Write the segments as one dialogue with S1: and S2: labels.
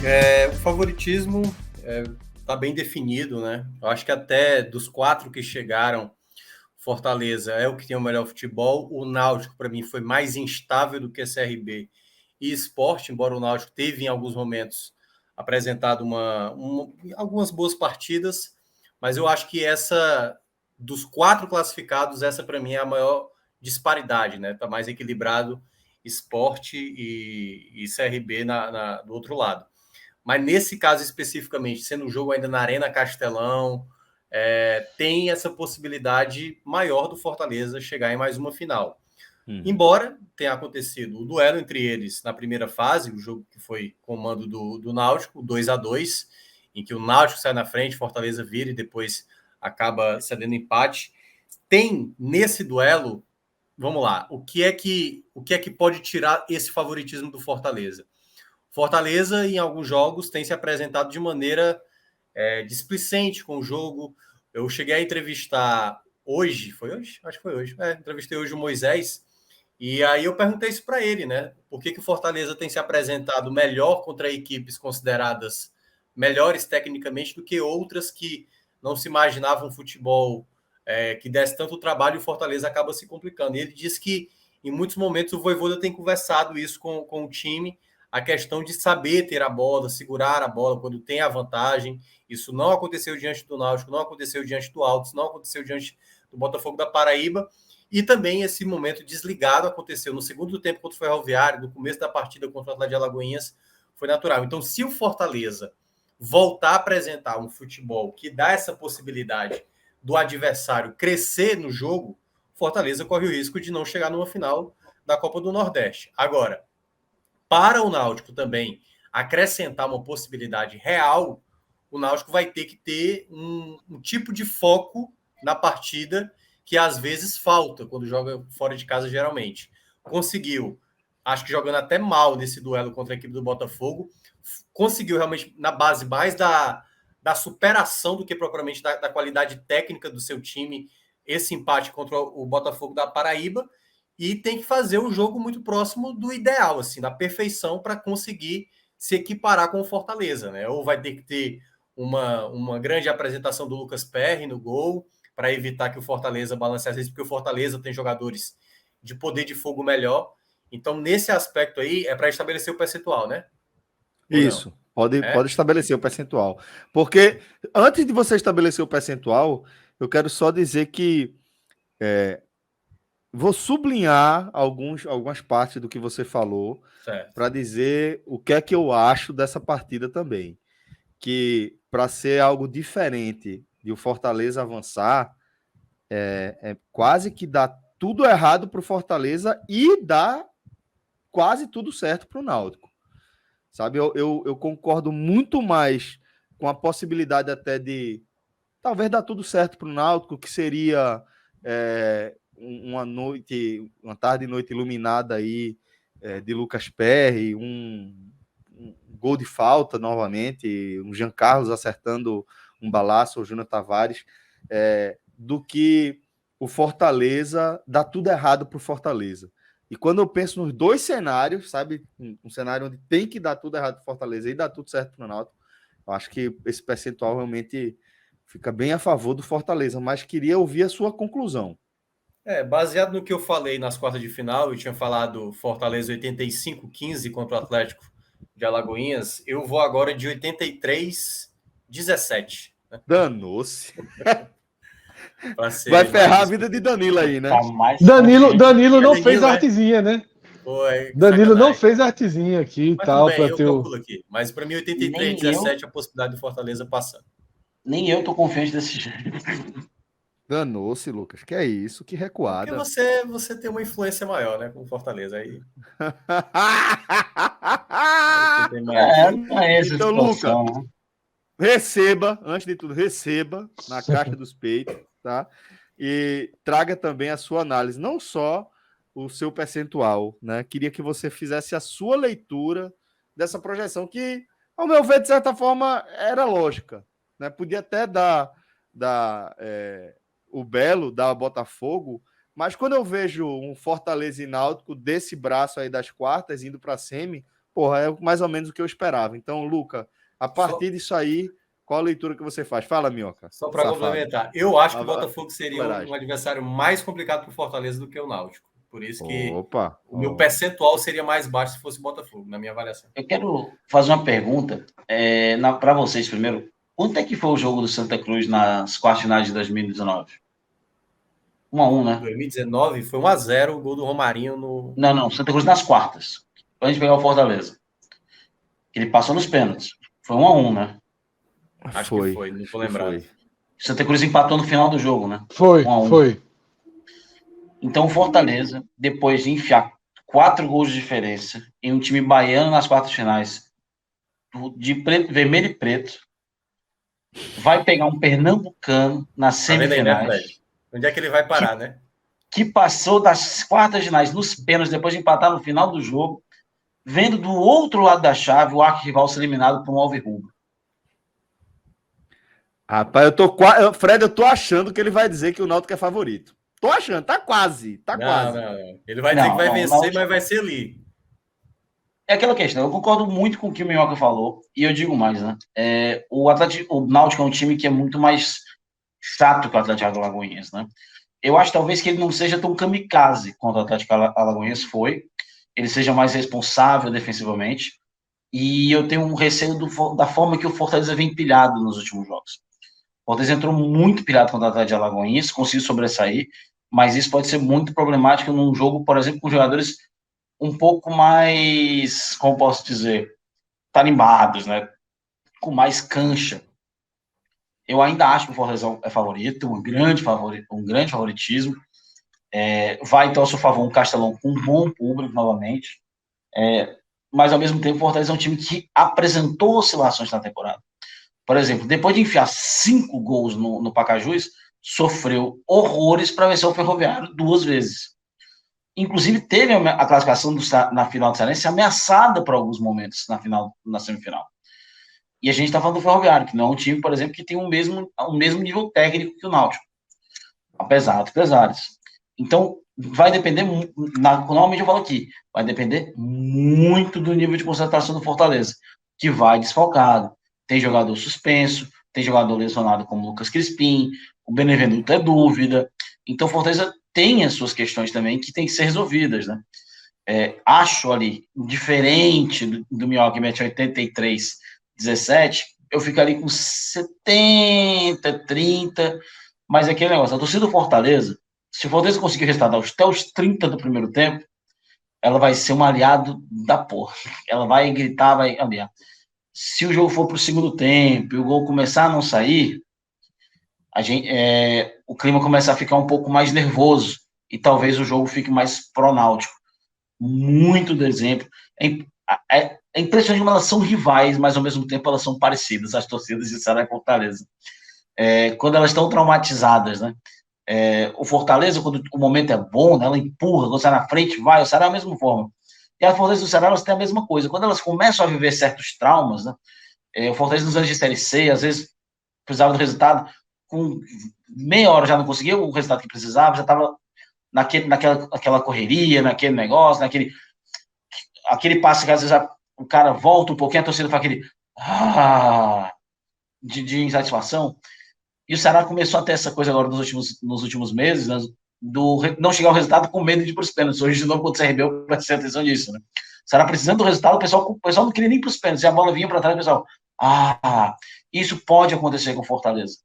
S1: O favoritismo tá bem definido, né? Eu acho que até dos 4 que chegaram, Fortaleza é o que tem o melhor futebol. O Náutico, para mim, foi mais instável do que CRB e Sport, embora o Náutico teve, em alguns momentos, apresentado algumas boas partidas, mas eu acho que dos 4 classificados, essa para mim é a maior disparidade, né? Tá mais equilibrado Sport e CRB do outro lado. Mas nesse caso especificamente, sendo um jogo ainda na Arena Castelão, tem essa possibilidade maior do Fortaleza chegar em mais uma final. Embora tenha acontecido o duelo entre eles na primeira fase, o jogo que foi com o mando do Náutico, 2-2, em que o Náutico sai na frente, Fortaleza vira e depois acaba cedendo empate. Tem nesse duelo, vamos lá, o que é que pode tirar esse favoritismo do Fortaleza? Fortaleza, em alguns jogos, tem se apresentado de maneira displicente com o jogo. Eu cheguei a entrevistar hoje, foi hoje? Acho que foi hoje. Entrevistei hoje o Moisés, e aí eu perguntei isso para ele, né? Por que o Fortaleza tem se apresentado melhor contra equipes consideradas melhores tecnicamente do que outras que não se imaginavam futebol que desse tanto trabalho e o Fortaleza acaba se complicando. E ele disse que em muitos momentos o Vojvoda tem conversado isso com o time, a questão de saber ter a bola, segurar a bola quando tem a vantagem. Isso não aconteceu diante do Náutico, não aconteceu diante do Altos, não aconteceu diante do Botafogo da Paraíba. E também esse momento desligado aconteceu no segundo tempo contra o Ferroviário, no começo da partida contra o Atlético de Alagoinhas, foi natural. Então, se o Fortaleza voltar a apresentar um futebol que dá essa possibilidade do adversário crescer no jogo, Fortaleza corre o risco de não chegar numa final da Copa do Nordeste. Agora, para o Náutico também acrescentar uma possibilidade real, o Náutico vai ter que ter um tipo de foco na partida que às vezes falta quando joga fora de casa, geralmente. Conseguiu, acho que jogando até mal nesse duelo contra a equipe do Botafogo, conseguiu realmente na base mais da superação do que propriamente da qualidade técnica do seu time, esse empate contra o Botafogo da Paraíba, e tem que fazer um jogo muito próximo do ideal, assim, da perfeição para conseguir se equiparar com o Fortaleza, né? Ou vai ter que ter uma grande apresentação do Lucas Perry no gol para evitar que o Fortaleza balance as vezes, porque o Fortaleza tem jogadores de poder de fogo melhor. Então, nesse aspecto aí, é para estabelecer o percentual, né? Ou não?
S2: Isso, pode estabelecer o percentual. Porque antes de você estabelecer o percentual, eu quero só dizer que vou sublinhar algumas partes do que você falou para dizer o que é que eu acho dessa partida também. Que para ser algo diferente de o Fortaleza avançar, é quase que dá tudo errado para o Fortaleza e dá quase tudo certo para o Náutico. Sabe, eu concordo muito mais com a possibilidade até de talvez dar tudo certo para o Náutico, que seria uma tarde e noite iluminada aí de Lucas Perry, um gol de falta novamente, um Jean Carlos acertando um balaço, o Júnior Tavares, do que o Fortaleza dá tudo errado para o Fortaleza. E quando eu penso nos dois cenários, sabe, um cenário onde tem que dar tudo errado para o Fortaleza e dar tudo certo para o Náutico, eu acho que esse percentual realmente fica bem a favor do Fortaleza, mas queria ouvir a sua conclusão.
S1: Baseado no que eu falei nas quartas de final, eu tinha falado Fortaleza 85-15 contra o Atlético de Alagoinhas, eu vou agora de 83-17.
S2: Danou-se. Vai
S1: Vai
S2: ferrar a vida de Danilo aí, né?
S3: Danilo não fez a artezinha, né? Danilo não fez a artezinha aqui e tal.
S1: Bem, eu calculo aqui. Mas para mim, 83-17 a possibilidade do Fortaleza passando.
S4: Nem eu tô confiante desse jeito.
S2: Danou-se, Lucas. Que é isso? Que recuada.
S1: Porque você tem uma influência maior, né? Com o Fortaleza aí.
S4: Não é essa
S2: então,
S4: situação,
S2: Lucas,
S4: né?
S2: receba, antes de tudo, receba na caixa dos peitos, tá? E traga também a sua análise, não só o seu percentual, né? Queria que você fizesse a sua leitura dessa projeção, que, ao meu ver, de certa forma, era lógica, né? Podia até dar o Belo, dar Botafogo, mas quando eu vejo um Fortaleza e Náutico desse braço aí das quartas, indo para a semi, porra, é mais ou menos o que eu esperava. Então, Luca, a partir disso aí, qual a leitura que você faz? Fala, Minhoca.
S1: Só para complementar, eu acho que o Botafogo seria um adversário mais complicado para o Fortaleza do que o Náutico. Por isso que o meu percentual seria mais baixo se fosse o Botafogo, na minha avaliação.
S4: Eu quero fazer uma pergunta para vocês primeiro. Quanto é que foi o jogo do Santa Cruz nas quartas finais de 2019? 1-1, né?
S1: 2019 foi 1-0, o gol do Romarinho no...
S4: Não, Santa Cruz nas quartas. Antes de pegar o Fortaleza. Ele passou nos pênaltis. Foi 1-1, né?
S1: Acho que foi, não tô lembrado.
S4: Santa Cruz empatou no final do jogo, né?
S3: Foi.
S4: Então o Fortaleza, depois de enfiar 4 gols de diferença em um time baiano nas quartas finais, de vermelho e preto, vai pegar um pernambucano nas semifinais.
S1: Onde é que ele vai parar, né?
S4: Que passou das quartas finais nos pênaltis, depois de empatar no final do jogo, vendo do outro lado da chave o arquirrival ser eliminado por um alvirrubro.
S2: Rapaz, Fred, eu tô achando que ele vai dizer que o Náutico é favorito. Tô achando, tá quase.
S1: Não. Ele vai dizer que vai vencer, mas vai ser ali.
S4: É aquela questão, eu concordo muito com o que o Minhoca falou, e eu digo mais, né? O Náutico é um time que é muito mais chato que o Atlético Alagoinhas, né? Eu acho talvez que ele não seja tão kamikaze quanto o Atlético Alagoinhas foi, ele seja mais responsável defensivamente, e eu tenho um receio da forma que o Fortaleza vem pilhado nos últimos jogos. O Fortaleza entrou muito pilhado contra o Atlético Alagoinhas, conseguiu sobressair, mas isso pode ser muito problemático num jogo, por exemplo, com jogadores um pouco mais, como posso dizer, tarimbados, né? Com mais cancha. Eu ainda acho que o Fortaleza é favorito, um grande favoritismo. Vai ter ao seu favor um Castelão com um bom público novamente. Mas, ao mesmo tempo, o Fortaleza é um time que apresentou oscilações na temporada. Por exemplo, depois de enfiar 5 gols no Pacajus, sofreu horrores para vencer o Ferroviário 2 vezes. Inclusive, teve a classificação na final do Cearense ameaçada por alguns momentos na semifinal. E a gente está falando do Ferroviário, que não é um time, por exemplo, que tem o mesmo nível técnico que o Náutico, apesar dos pesares. Então, vai depender, normalmente eu falo aqui, vai depender muito do nível de concentração do Fortaleza, que vai desfalcado. Tem jogador suspenso, tem jogador lesionado como o Lucas Crispim, o Benevenuto é dúvida. Então, o Fortaleza tem as suas questões também que tem que ser resolvidas, né? Acho ali, diferente do Minhoca, que mete 83-17, eu ficaria com 70-30, mas aquele negócio, a torcida do Fortaleza, se o Fortaleza conseguir resultado até os 30 do primeiro tempo, ela vai ser um aliado da porra. Ela vai gritar, vai aliar. Se o jogo for para o segundo tempo e o gol começar a não sair, o clima começa a ficar um pouco mais nervoso e talvez o jogo fique mais pronáutico. Muito do exemplo. É impressionante como elas são rivais, mas ao mesmo tempo elas são parecidas, as torcidas de Ceará e Fortaleza. Quando elas estão traumatizadas, né? O Fortaleza, quando o momento é bom, né, ela empurra, quando sai na frente, vai, o Ceará é a mesma forma. E a Fortaleza e o Ceará, elas têm a mesma coisa. Quando elas começam a viver certos traumas, né, o Fortaleza nos anos de Série C, às vezes precisava do resultado, com meia hora já não conseguia o resultado que precisava, já estava naquela correria, naquele negócio, aquele passe que às vezes o cara volta um pouquinho, a torcida faz aquele de insatisfação. E o Ceará começou a ter essa coisa agora nos últimos meses, né, do não chegar ao resultado com medo de ir para os pênaltis. Hoje, de novo, contra o CRB, eu prestei atenção nisso, né? O Ceará precisando do resultado, o pessoal não queria nem ir para os pênaltis, e a bola vinha para trás, o pessoal, isso pode acontecer com o Fortaleza.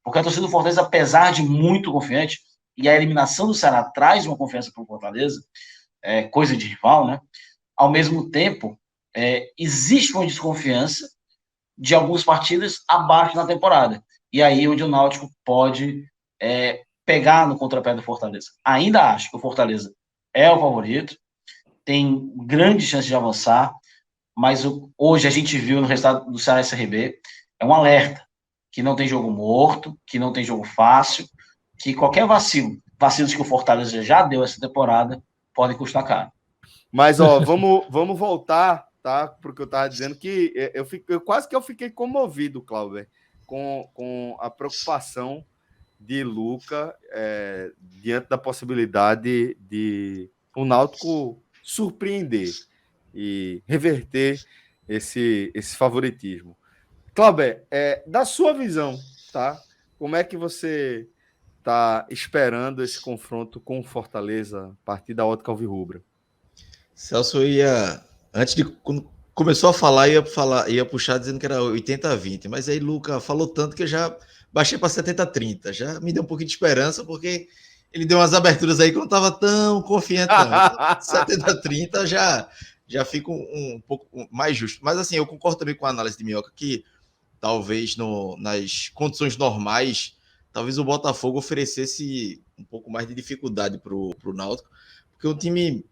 S4: Porque a torcida do Fortaleza, apesar de muito confiante, e a eliminação do Ceará traz uma confiança para o Fortaleza, coisa de rival, né? Ao mesmo tempo, existe uma desconfiança de algumas partidas abaixo na temporada. E aí onde o Náutico pode pegar no contrapé do Fortaleza. Ainda acho que o Fortaleza é o favorito, tem grande chance de avançar, mas hoje a gente viu no resultado do Ceará SRB, é um alerta, que não tem jogo morto, que não tem jogo fácil, que qualquer vacilos que o Fortaleza já deu essa temporada, podem custar caro.
S2: Mas, vamos voltar, tá? Porque eu estava dizendo que eu quase que fiquei comovido, Cláudio, com a preocupação de Luca diante da possibilidade de o Náutico surpreender. e reverter esse favoritismo. Cláudio, da sua visão, tá? Como é que você está esperando esse confronto com o Fortaleza a partir da ótica alvirrubra?
S5: Celso, antes de quando começou a falar, ia puxar dizendo que era 80-20, mas aí Luca falou tanto que eu já baixei para 70-30, já me deu um pouquinho de esperança, porque ele deu umas aberturas aí que eu não estava tão confiante, não. 70-30 já fica um pouco mais justo. Mas assim, eu concordo também com a análise de Minhoca, que talvez nas condições normais, talvez o Botafogo oferecesse um pouco mais de dificuldade para o Náutico, porque o time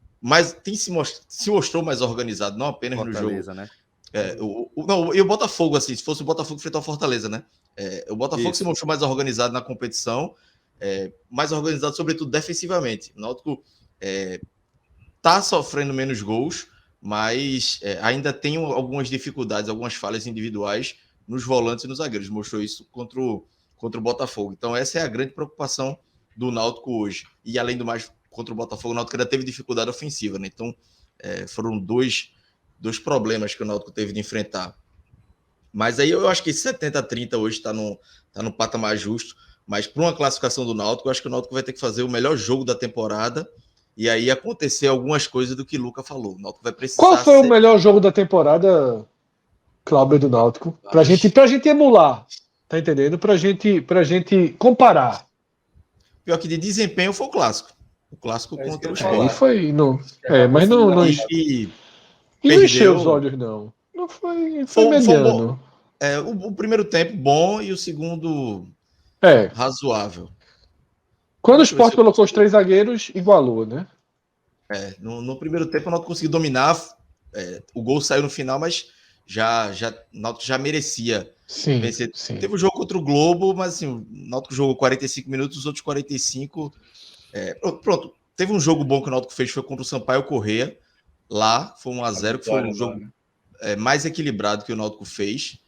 S5: se mostrou mais organizado, não apenas Fortaleza, no jogo. Né? E o Botafogo, assim, se fosse o Botafogo frente ao Fortaleza, né? O Botafogo se mostrou mais organizado na competição, mais organizado, sobretudo, defensivamente. O Náutico está sofrendo menos gols, mas ainda tem algumas dificuldades, algumas falhas individuais nos volantes e nos zagueiros. Mostrou isso contra o Botafogo. Então, essa é a grande preocupação do Náutico hoje. E, além do mais, contra o Botafogo, o Náutico ainda teve dificuldade ofensiva, né? Então, foram dois problemas que o Náutico teve de enfrentar. Mas aí eu acho que 70-30 hoje está no patamar justo. Mas para uma classificação do Náutico, eu acho que o Náutico vai ter que fazer o melhor jogo da temporada e aí acontecer algumas coisas do que o Luca falou. O Náutico vai precisar.
S3: Qual foi o melhor jogo da temporada, Cláudio, do Náutico? Pra gente emular, tá entendendo? Pra gente comparar.
S5: Pior que de desempenho foi o Clássico. O Clássico contra o Sport.
S3: Mas não encheu os olhos, não. Não foi mediano.
S5: O primeiro tempo bom e o segundo razoável.
S3: Quando o Sport colocou os 3 zagueiros, igualou, né?
S5: No primeiro tempo o Náutico conseguiu dominar. O gol saiu no final, mas o Náutico já merecia vencer. Sim. Teve o jogo contra o Globo, mas assim, o Náutico jogou 45 minutos, os outros 45... Pronto. Teve um jogo bom que o Náutico fez, foi contra o Sampaio Corrêa. Lá, foi 1-0, que foi um jogo mais equilibrado que o Náutico fez.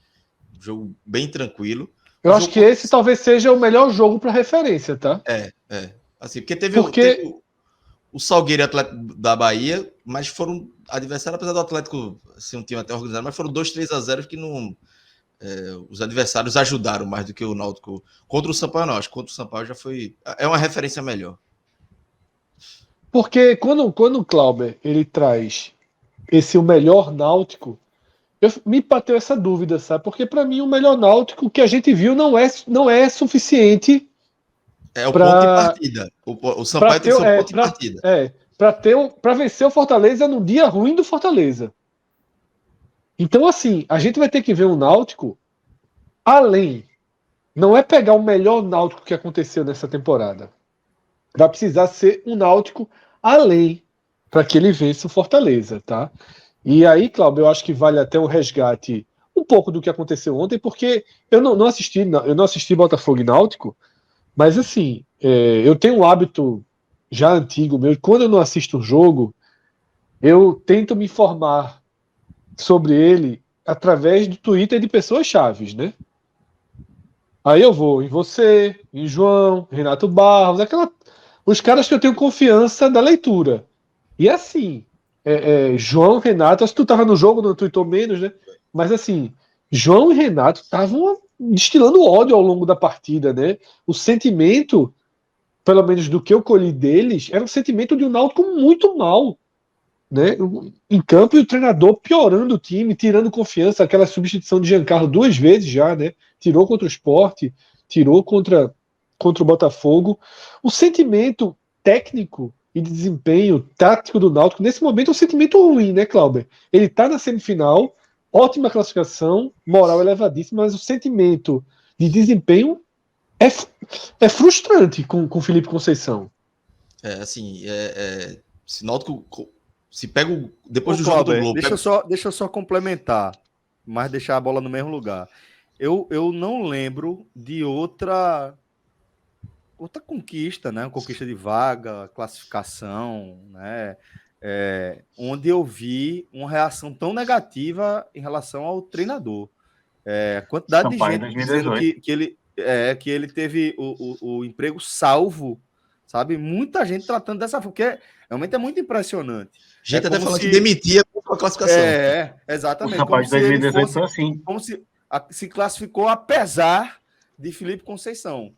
S5: Um jogo bem tranquilo.
S3: Eu acho que esse talvez seja o melhor jogo para referência, tá?
S5: Assim, porque teve o Salgueiro e o Atlético da Bahia, mas foram adversários, apesar do Atlético ser um time até organizado, mas foram 2-3-0 que não... os adversários ajudaram mais do que o Náutico. Contra o Sampaio, não. Acho que contra o Sampaio já foi... É uma referência melhor.
S3: Porque quando o Clauber ele traz o melhor Náutico, me bateu essa dúvida, sabe? Porque para mim o melhor Náutico que a gente viu não é suficiente.
S5: É o ponto de partida. O Sampaio tem que ser o ponto de partida.
S3: Para vencer o Fortaleza no dia ruim do Fortaleza. Então, assim, a gente vai ter que ver um Náutico além. Não é pegar o melhor Náutico que aconteceu nessa temporada. Vai precisar ser um Náutico além para que ele vença o Fortaleza, tá? E aí, Cláudio, eu acho que vale até um resgate um pouco do que aconteceu ontem, porque eu não assisti Botafogo e Náutico, mas assim, eu tenho um hábito já antigo meu, quando eu não assisto um jogo, eu tento me informar sobre ele através do Twitter de pessoas chaves, né? Aí eu vou em você, em João, Renato Barros, os caras que eu tenho confiança da leitura. E assim, João, Renato, se tu tava no jogo, não tweetou menos, né? Mas assim, João e Renato estavam destilando ódio ao longo da partida, né? O sentimento, pelo menos do que eu colhi deles, era um sentimento de um Náutico muito mal, né? Em campo, e o treinador piorando o time, tirando confiança, aquela substituição de Giancarlo 2 vezes já, né? Tirou contra o Sport, tirou contra o Botafogo. O sentimento técnico e de desempenho tático do Náutico, nesse momento, é um sentimento ruim, né, Cláudio? Ele tá na semifinal, ótima classificação, moral elevadíssima, mas o sentimento de desempenho é frustrante com o Felipe Conceição.
S5: Se Náutico se pega depois do jogo do Globo...
S2: Deixa eu só complementar, mas deixar a bola no mesmo lugar. Eu não lembro de outra conquista, né? Conquista de vaga, classificação, né? Onde eu vi uma reação tão negativa em relação ao treinador. A quantidade de gente dizendo que ele teve o emprego salvo sabe? Muita gente tratando dessa forma, porque realmente é muito impressionante.
S5: Gente
S2: É
S5: até
S2: como
S5: falando
S2: se-
S5: que demitia com a classificação.
S4: O
S2: exatamente.
S4: Sampaio de 2018 foi assim.
S2: Como se classificou apesar de Felipe Conceição.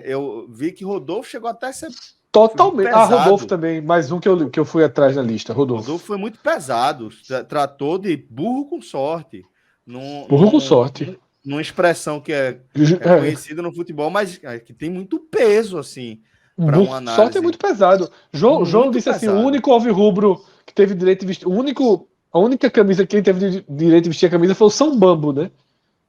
S2: Eu vi que Rodolfo chegou até a ser
S3: Totalmente.
S2: pesado.
S3: Rodolfo também, mais um que eu fui atrás na lista. Rodolfo
S2: foi muito pesado. Tratou de burro com sorte.
S3: Burro com sorte.
S2: Numa expressão que é conhecida no futebol, mas que tem muito peso, assim, para uma análise.
S3: Sorte é muito pesado. João disse assim, o único alvirrubro que teve direito de vestir, a única camisa que ele teve direito de vestir a camisa foi o São Bambo, né?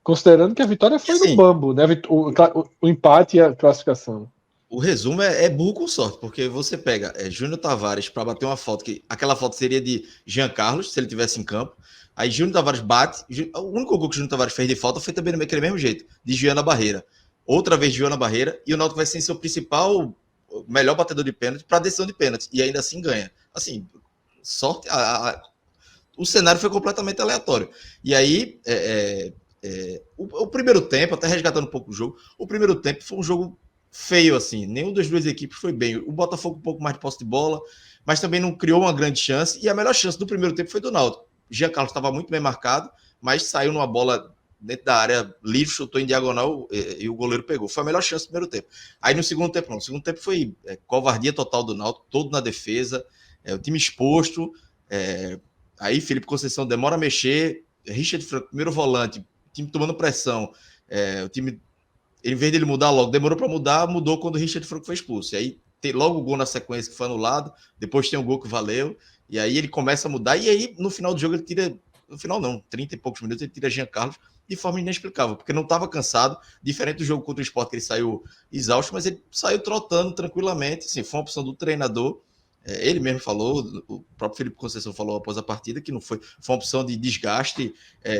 S3: Considerando que a vitória foi no Bambo, né? O empate e a classificação.
S5: O resumo é burro com sorte, porque você pega Júnior Tavares para bater uma falta, que aquela falta seria de Jean Carlos, se ele tivesse em campo. Aí Júnior Tavares bate. O único gol que o Júnior Tavares fez de falta foi também daquele mesmo jeito, desviando a barreira. Outra vez desviando a barreira, e o Náutico vai ser seu principal, melhor batedor de pênalti para decisão de pênalti, e ainda assim ganha. Assim, sorte. O cenário foi completamente aleatório. E aí, o primeiro tempo, até resgatando um pouco o jogo, o primeiro tempo foi um jogo feio, assim. Nenhum das duas equipes foi bem. O Botafogo um pouco mais de posse de bola, mas também não criou uma grande chance, e a melhor chance do primeiro tempo foi do Náutico. Jean Carlos estava muito bem marcado, mas saiu numa bola dentro da área livre, chutou em diagonal e o goleiro pegou. Foi a melhor chance do primeiro tempo. Aí no segundo tempo, não. No segundo tempo foi covardia total do Náutico, todo na defesa, o time exposto. Aí Felipe Conceição demora a mexer, Richard Franco, primeiro volante, o time tomando pressão, o time, em vez dele mudar logo, demorou para mudar, mudou quando o Richard Franco foi expulso. E aí tem logo o gol na sequência que foi anulado, depois tem um gol que valeu, e aí ele começa a mudar, e aí no final do jogo ele tira, no final não, 30 e poucos minutos, ele tira Jean Carlos de forma inexplicável, porque não estava cansado, diferente do jogo contra o Sport, que ele saiu exausto, mas ele saiu trotando tranquilamente, assim, foi uma opção do treinador. Ele mesmo falou, o próprio Felipe Conceição falou após a partida, que não foi uma opção de desgaste,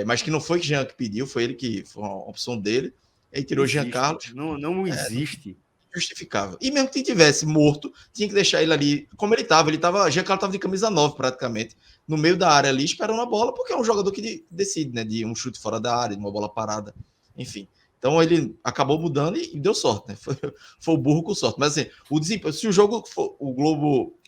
S5: mas que não foi que Jean que pediu, foi ele que foi uma opção dele. Ele tirou Jean Carlos.
S2: Não existe.
S5: Justificável. E mesmo que tivesse morto, tinha que deixar ele ali como ele estava. Jean Carlos estava de camisa 9 praticamente, no meio da área ali, esperando a bola, porque é um jogador que decide, né? De um chute fora da área, de uma bola parada, enfim. Então ele acabou mudando e deu sorte, né? Foi o burro com sorte. Mas assim, o desempenho, se o jogo for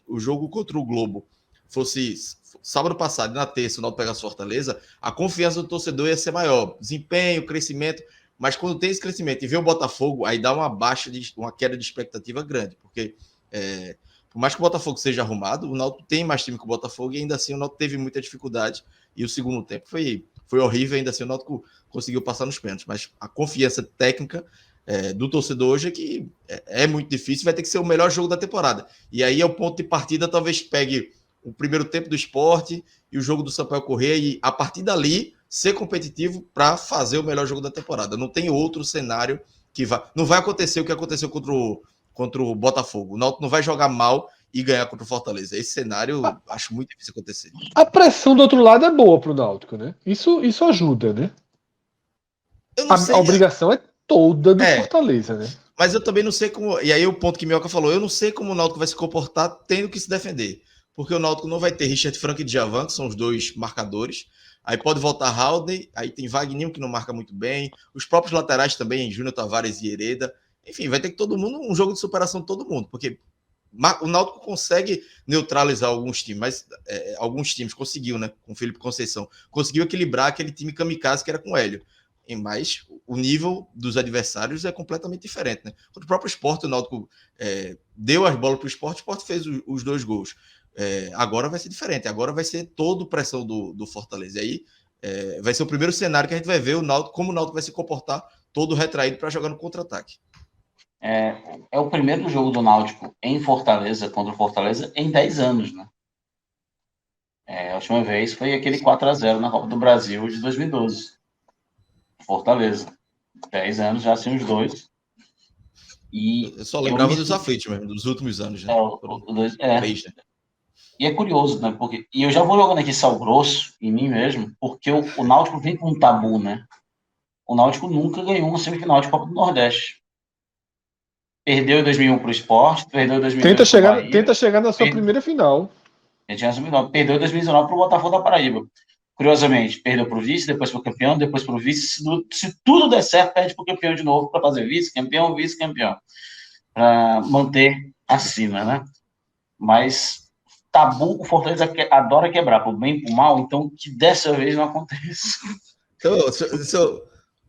S5: o jogo contra o Globo fosse sábado passado, na terça, o Náutico pegasse Fortaleza, a confiança do torcedor ia ser maior. Desempenho, crescimento. Mas quando tem esse crescimento e vê o Botafogo, aí dá uma queda de expectativa grande. Porque por mais que o Botafogo seja arrumado, o Náutico tem mais time que o Botafogo e ainda assim o Náutico teve muita dificuldade. E o segundo tempo foi horrível, ainda assim o Náutico conseguiu passar nos pênaltis. Mas a confiança técnica do torcedor hoje é que é muito difícil, vai ter que ser o melhor jogo da temporada. E aí é o ponto de partida, talvez pegue o primeiro tempo do Sport e o jogo do Sampaio Corrêa, e a partir dali ser competitivo para fazer o melhor jogo da temporada. Não tem outro cenário não vai acontecer o que aconteceu contra o Botafogo. O Náutico não vai jogar mal e ganhar contra o Fortaleza. Esse cenário acho muito difícil acontecer.
S3: A pressão do outro lado é boa pro Náutico, né? Isso ajuda, né? A obrigação é toda do Fortaleza, né?
S5: Mas eu também não sei como... E aí o ponto que Minhoca falou, eu não sei como o Náutico vai se comportar tendo que se defender. Porque o Náutico não vai ter Richard Franco e Djavan, que são os dois marcadores. Aí pode voltar Haldney, aí tem Wagninho, que não marca muito bem. Os próprios laterais também, Júnior Tavares e Hereda. Enfim, vai ter que todo mundo, um jogo de superação de todo mundo. Porque o Náutico consegue neutralizar alguns times, mas alguns times conseguiu, né? Com o Felipe Conceição. Conseguiu equilibrar aquele time kamikaze que era com o Hélio. Mas o nível dos adversários é completamente diferente, né? Contra o próprio Sport, o Náutico deu as bolas para o Sport fez os 2 gols. Agora vai ser diferente, agora vai ser todo pressão do Fortaleza. E aí vai ser o primeiro cenário que a gente vai ver o Náutico, como o Náutico vai se comportar todo retraído para jogar no contra-ataque.
S4: É o primeiro jogo do Náutico em Fortaleza, contra o Fortaleza, em 10 anos, né? A última vez foi aquele 4-0 na Copa do Brasil de 2012. Fortaleza. 10 anos já assim os dois. E
S5: eu só lembrava dos aflitos mesmo, dos últimos anos, né?
S4: E é curioso, né? E eu já vou jogando aqui sal grosso em mim mesmo, porque o Náutico vem com um tabu, né? O Náutico nunca ganhou uma semifinal de Copa do Nordeste. Perdeu em 2001 para o Sport, perdeu em 2002
S3: Tenta chegar na sua primeira final.
S4: Perdeu em 2019 para o Botafogo da Paraíba. Curiosamente, perdeu para o vice, depois para o campeão, depois para o vice. Se tudo der certo, perde para o campeão de novo para fazer vice-campeão. Para manter assina, né? Mas tabu o Fortaleza adora quebrar, pro bem e pro mal, então que dessa vez não aconteça.
S5: Então,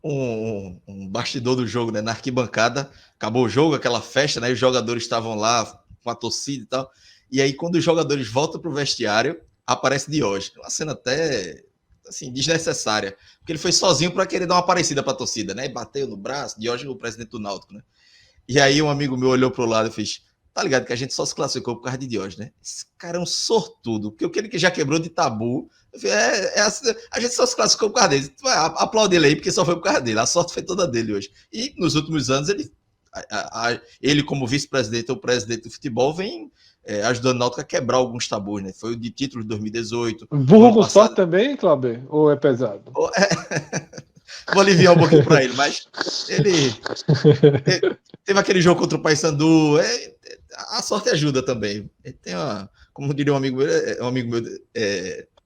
S5: um bastidor do jogo, né? Na arquibancada, acabou o jogo, aquela festa, né? Os jogadores estavam lá com a torcida e tal. E aí, quando os jogadores voltam pro vestiário, aparece Diógenes. Uma cena até assim, desnecessária. Porque ele foi sozinho para querer dar uma parecida pra torcida, né? E bateu no braço, Diógenes, o presidente do Náutico, né? E aí um amigo meu olhou pro lado e fez: tá ligado que a gente só se classificou por causa de Diógenes, né? Esse cara é um sortudo, porque o que ele já quebrou de tabu, a gente só se classificou por causa dele. Aplaude ele aí, porque só foi por causa dele. A sorte foi toda dele hoje. E nos últimos anos, ele como vice-presidente ou presidente do futebol, vem ajudando o Náutico a quebrar alguns tabus, né? Foi o de título de 2018.
S3: Burro com sorte também, Cláudio? Ou é pesado?
S5: Vou aliviar um pouquinho para ele, mas ele teve aquele jogo contra o Paysandu. A sorte ajuda também. Tem como diria um amigo meu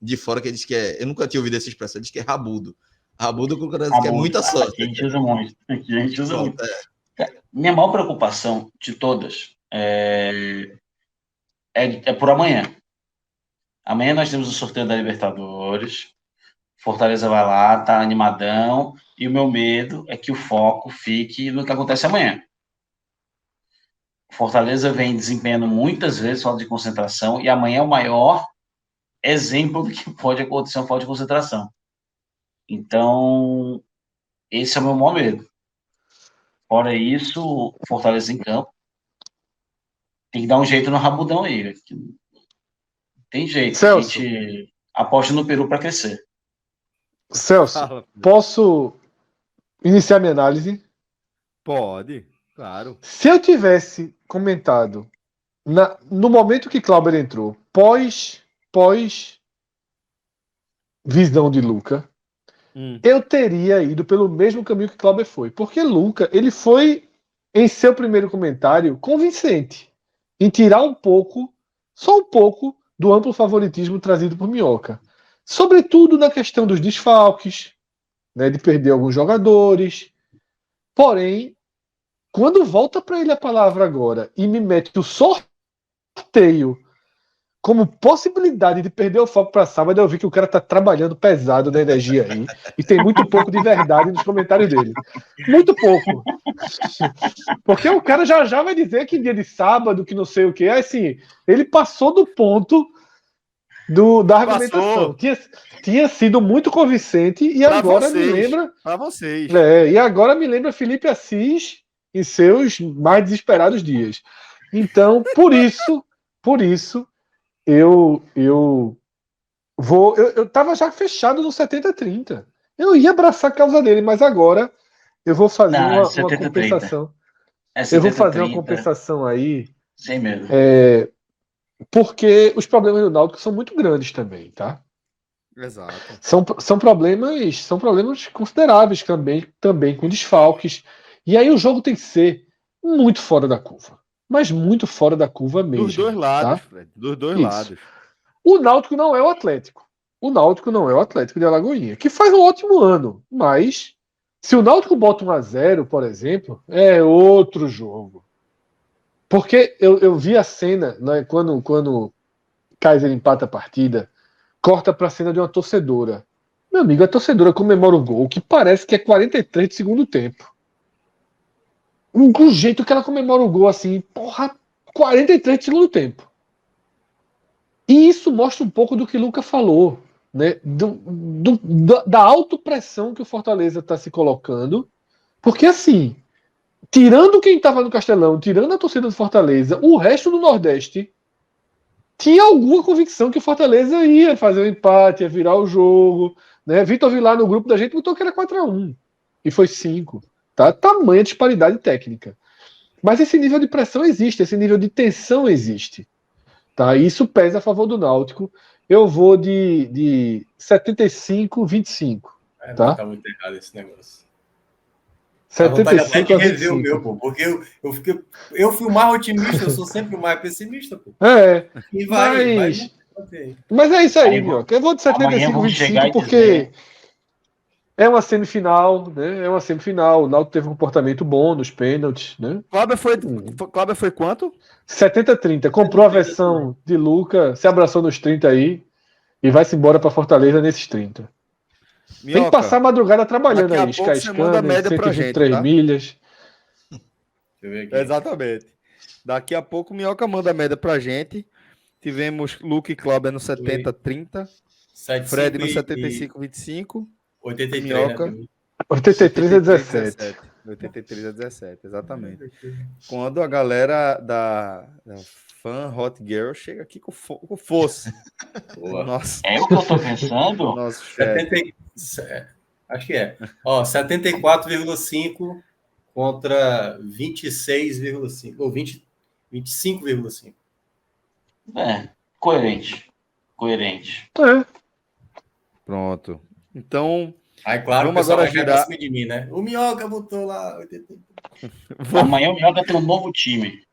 S5: de fora que diz que eu nunca tinha ouvido essa expressão, ele diz que é rabudo. Rabudo que é muita sorte.
S4: Aqui a gente usa muito. Aqui a gente usa muito. Minha maior preocupação de todas é por amanhã. Amanhã nós temos o sorteio da Libertadores. Fortaleza vai lá, tá animadão, e o meu medo é que o foco fique no que acontece amanhã. Fortaleza vem desempenhando muitas vezes falta de concentração, e amanhã é o maior exemplo do que pode acontecer uma falta de concentração. Então, esse é o meu maior medo. Fora isso, Fortaleza em campo, tem que dar um jeito no rabudão aí. Tem jeito,
S3: Celso.
S4: A gente aposta no Peru para crescer.
S3: Celso, posso iniciar minha análise?
S2: Pode, claro.
S3: Se eu tivesse comentado no momento que Cláudio entrou, pós visão de Luca, eu teria ido pelo mesmo caminho que Cláudio foi. Porque Luca, ele foi, em seu primeiro comentário, convincente em tirar só um pouco, do amplo favoritismo trazido por Minhoca. Sobretudo na questão dos desfalques, né, de perder alguns jogadores. Porém, quando volta para ele a palavra agora e me mete o sorteio como possibilidade de perder o foco para sábado, eu vi que o cara tá trabalhando pesado na energia aí e tem muito pouco de verdade nos comentários dele. Muito pouco. Porque o cara já vai dizer que dia de sábado, que não sei o que, assim, ele passou do ponto da argumentação. Tinha sido muito convincente e pra agora me lembra.
S2: Para vocês.
S3: E agora me lembra Felipe Assis em seus mais desesperados dias. Então, por isso, eu tava já fechado no 70-30. Eu ia abraçar a causa dele, mas agora eu vou fazer uma compensação. Eu vou fazer uma compensação aí.
S4: Sem medo.
S3: Porque os problemas do Náutico são muito grandes também, tá?
S2: Exato.
S3: São problemas consideráveis também com desfalques. E aí o jogo tem que ser muito fora da curva. Mas muito fora da curva mesmo.
S2: Dos dois lados,
S3: tá?
S2: Fred. Dos dois lados.
S3: O Náutico não é o Atlético. O Náutico não é o Atlético de Alagoinha, que faz um ótimo ano. Mas se o Náutico bota 1-0, por exemplo, é outro jogo. Porque eu vi a cena, né, quando Kaiser empata a partida, corta para a cena de uma torcedora. Meu amigo, a torcedora comemora o gol, que parece que é 43 de segundo tempo. O jeito que ela comemora o gol, assim, 43 de segundo tempo. E isso mostra um pouco do que Luca falou, né? Da autopressão que o Fortaleza está se colocando. Porque, assim, tirando quem estava no Castelão, tirando a torcida do Fortaleza, o resto do Nordeste tinha alguma convicção que o Fortaleza ia fazer o empate, ia virar o jogo. Né? Vitor Vilar no grupo da gente botou que era 4-1. E foi 5. Tá? Tamanha disparidade técnica. Mas esse nível de pressão existe, esse nível de tensão existe. Tá? E isso pesa a favor do Náutico. Eu vou de 75-25. Tá?
S1: Tá muito errado esse negócio.
S3: 75 a 25.
S1: O meu, pô, porque eu fui o mais otimista, eu sou sempre o mais pessimista, pô. E vai.
S3: Mas é isso aí, Mioca. Eu vou de 75 a 25 porque É uma semifinal, né? É uma semifinal. O Náutico teve um comportamento bom nos pênaltis, né?
S2: Cláudio foi quanto?
S3: 70-30. Comprou a versão de Luca, se abraçou nos 30 aí e vai-se embora para Fortaleza nesses 30. Tem que
S2: Minhoca,
S3: passar a madrugada trabalhando
S2: daqui a
S3: aí.
S2: pouco você manda a
S3: Skyscanner,
S2: média pra gente,
S3: 123
S2: tá?
S3: milhas.
S1: Deixa eu ver aqui.
S2: Exatamente. Daqui a pouco o Minhoca manda a média pra gente. Tivemos Luke e Cláudio no 70-30. Fred no 75-25.
S1: 83,
S2: Minhoca.
S1: né?
S3: 83 a 17.
S2: 83 a 17, exatamente. Quando a galera da fã Hot Girl chega aqui com força.
S1: Boa.
S2: Nossa,
S4: É o que eu tô pensando?
S2: nosso chat.
S1: Acho que é. Ó, 74,5 contra 26,5 ou 25,5.
S4: Coerente. Coerente.
S3: É.
S2: Pronto. Então,
S1: Aí, claro,
S2: vamos
S1: o pessoal
S2: agora
S1: vai cair
S2: girar.
S1: pra cima de mim, né? O Minhoca botou lá 80.
S4: Amanhã o Minhoca tem um novo time.